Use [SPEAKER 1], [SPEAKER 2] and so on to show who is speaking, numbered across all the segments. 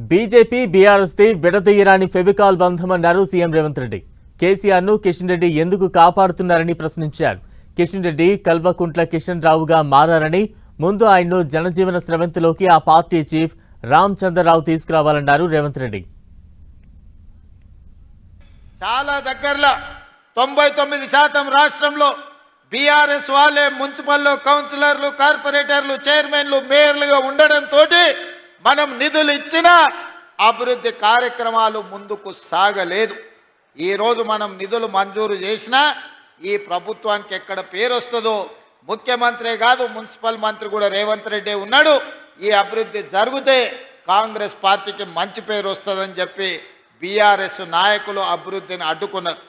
[SPEAKER 1] BJP BRS ది విడదీయరాని ఫెవికాల్ బంధమన్నారు సీఎం రేవంత్ రెడ్డి. కేసీఆర్ ను కిషన్ రెడ్డి ఎందుకు కాపాడుతున్నారని ప్రశ్నించారు. కిషన్ రెడ్డి కల్వకుంట్ల కిషన్ రావుగా మారారని, ముందు ఆయన్ను జనజీవన స్రవంతిలోకి ఆ పార్టీ చీఫ్ రామచంద్రరావు తీసుకురావాలన్నారు రేవంత్ రెడ్డి.
[SPEAKER 2] చాలా దగ్గరలో 99% రాష్ట్రంలో బీఆర్ఎస్ వాళ్ళే మున్సిపల్లో కౌన్సిలర్లు, కార్పొరేటర్లు, చైర్మన్లు, మేయర్లుగా ఉండడంతో మనం నిధులు ఇచ్చినా అభివృద్ధి కార్యక్రమాలు ముందుకు సాగలేదు. ఈరోజు మనం నిధులు మంజూరు చేసినా ఈ ప్రభుత్వానికి ఎక్కడ పేరు వస్తుందో, ముఖ్యమంత్రి కాదు మున్సిపల్ మంత్రి కూడా రేవంత్ రెడ్డి ఉన్నాడు. ఈ అభివృద్ధి జరిగితే కాంగ్రెస్ పార్టీకి మంచి పేరు వస్తుందని చెప్పి బీఆర్ఎస్ నాయకులు అభివృద్ధిని అడ్డుకున్నారు.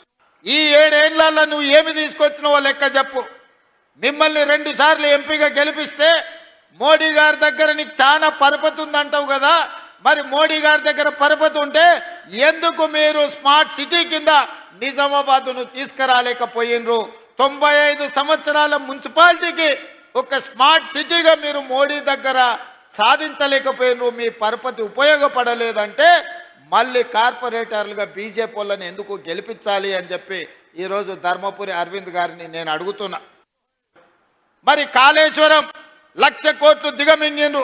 [SPEAKER 2] ఈ 7 ఏళ్లలో నువ్వు ఏమి తీసుకొచ్చినావో లెక్క చెప్పు. మిమ్మల్ని 2 సార్లు ఎంపీగా గెలిపిస్తే మోడీ గారి దగ్గర నీకు చాలా పరపతి ఉందంటావు కదా, మరి మోడీ గారి దగ్గర పరపతి ఉంటే ఎందుకు మీరు స్మార్ట్ సిటీ కింద నిజామాబాద్ను తీసుకురాలేకపోయినరు? 95 సంవత్సరాల మున్సిపాలిటీకి ఒక స్మార్ట్ సిటీగా మీరు మోడీ దగ్గర సాధించలేకపోయినరు. మీ పరపతి ఉపయోగపడలేదంటే మళ్ళీ కార్పొరేటర్లుగా బీజేపీ వాళ్ళని ఎందుకు గెలిపించాలి అని చెప్పి ఈరోజు ధర్మపురి అరవింద్ గారిని నేను అడుగుతున్నా. మరి కాళేశ్వరం 1,00,000 కోట్లు దిగమింగిండ్రు.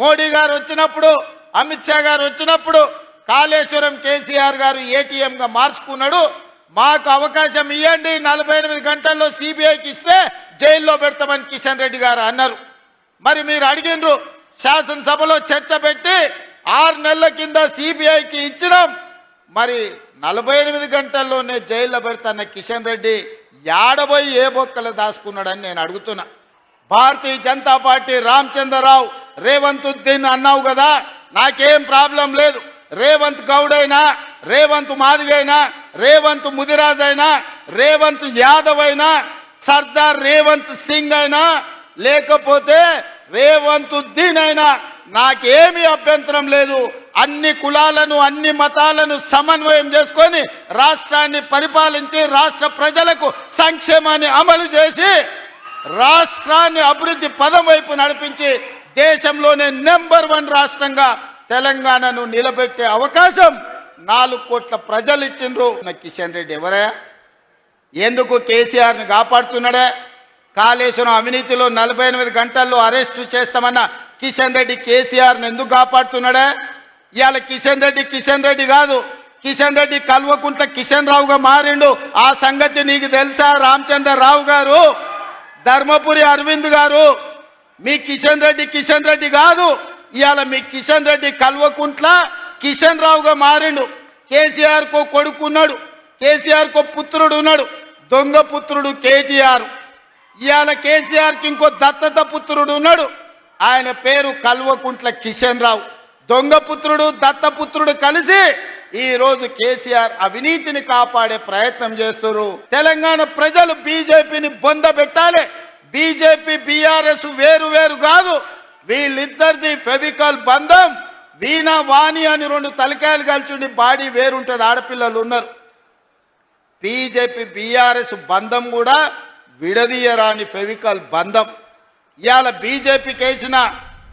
[SPEAKER 2] మోడీ గారు వచ్చినప్పుడు, అమిత్ షా గారు వచ్చినప్పుడు కాళేశ్వరం కేసీఆర్ గారు ఏటీఎంగా మార్చుకున్నాడు. మాకు అవకాశం ఇవ్వండి, 48 గంటల్లో సిబిఐకి ఇస్తే జైల్లో పెడతామని కిషన్ రెడ్డి గారు అన్నారు. మరి మీరు అడిగినరు, శాసనసభలో చర్చ పెట్టి 6 నెలల కింద సిబిఐకి ఇచ్చినాం. మరి 48 గంటల్లోనే జైల్లో పెడతాన్న కిషన్ రెడ్డి యాడబోయి ఏ బొక్కలు దాచుకున్నాడని నేను అడుగుతున్నా. భారతీయ జనతా పార్టీ రామచంద్రరావు, రేవంత్ ఉద్దీన్ అన్నావు కదా, నాకేం ప్రాబ్లం లేదు. రేవంత్ గౌడ్ అయినా, రేవంత్ మాదిగైనా, రేవంత్ ముదిరాజ్ అయినా, రేవంత్ యాదవ్ అయినా, సర్దార్ రేవంత్ సింగ్ అయినా, లేకపోతే రేవంత్ ఉద్దీన్ అయినా నాకేమీ అభ్యంతరం లేదు. అన్ని కులాలను, అన్ని మతాలను సమన్వయం చేసుకొని రాష్ట్రాన్ని పరిపాలించి రాష్ట్ర ప్రజలకు సంక్షేమాన్ని అమలు చేసి రాష్ట్రాన్ని అభివృద్ధి పదం వైపు నడిపించి దేశంలోనే నెంబర్ 1 రాష్ట్రంగా తెలంగాణను నిలబెట్టే అవకాశం 4 కోట్ల ప్రజలు ఇచ్చిండ్రు. కిషన్ రెడ్డి ఎవరే? ఎందుకు కేసీఆర్ని కాపాడుతున్నాడే? కాళేశ్వరం అవినీతిలో 48 గంటల్లో అరెస్టు చేస్తామన్న కిషన్ రెడ్డి కేసీఆర్ని ఎందుకు కాపాడుతున్నాడే? ఇవాళ కిషన్ రెడ్డి కాదు, కిషన్ రెడ్డి కల్వకుంట్ల కిషన్ రావుగా మారిండు. ఆ సంగతి నీకు తెలుసా రామచంద్రరావు గారు, ధర్మపురి అరవింద్ గారు? మీ కిషన్ రెడ్డి కాదు, ఇవాళ మీ కిషన్ రెడ్డి కల్వకుంట్ల కిషన్ రావుగా మారిండు. కేసీఆర్ కో కొడుకున్నాడు, కేసీఆర్ కో పుత్రుడు ఉన్నాడు, దొంగ పుత్రుడు కేటీఆర్. ఇవాళ కేసీఆర్కి ఇంకో దత్తత పుత్రుడు ఉన్నాడు, ఆయన పేరు కల్వకుంట్ల కిషన్ రావు. దొంగ పుత్రుడు, దత్తపుత్రుడు కలిసి ఈరోజు కేసీఆర్ అవినీతిని కాపాడే ప్రయత్నం చేస్తున్నారు. తెలంగాణ ప్రజలు బీజేపీని బొందబెట్టాలి. బీజేపీ బీఆర్ఎస్ వేరు కాదు, వీళ్ళిద్దరిది ఫెవికాల్ బంధం. వీణ వాణి అని 2 తలకాయలు కలిసి బాడీ వేరుంటుంది, ఆడపిల్లలు ఉన్నారు. బీజేపీ బీఆర్ఎస్ బంధం కూడా విడదీయరాని ఫెవికాల్ బంధం. ఇవాళ బీజేపీకి వేసిన,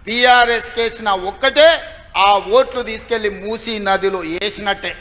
[SPEAKER 2] బీఆర్ఎస్కి వేసిన ఒక్కటే, ఆ ఓట్లు తీసుకెళ్లి మూసీ నదిలో వేసినట్టే.